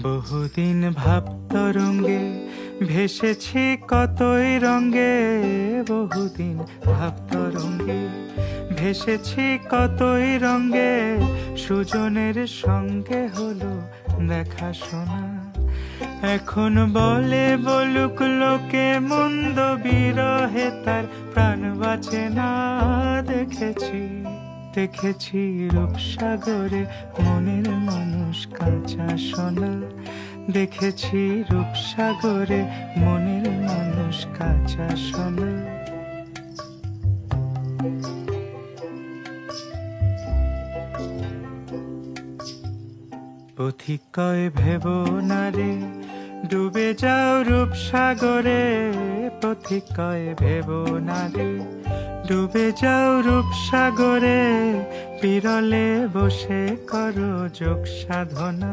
বহুদিন ভাব তরঙ্গে ভেসেছি কতই রঙ্গে, বহুদিন ভাব তরঙ্গে ভেসেছি কতই রঙ্গে, সুজনের সঙ্গে হলো দেখা শোনা। এখন বলে বলুক লোকে মন্দ বিরহে তার প্রাণ বাঁচে না। দেখেছি দেখেছি রূপসাগরে মনের মানুষ কাঁচা সোনা। দেখেছি রূপসাগরে মনের মানুষ কাঁচা সোনা। পথিক কয় ভেব না রে ডুবে যাও রূপসাগরে। পথিক কয় ভেব না রে ডুবে যাও রূপসাগরে, বিরলে বসে করো যোগ সাধনা।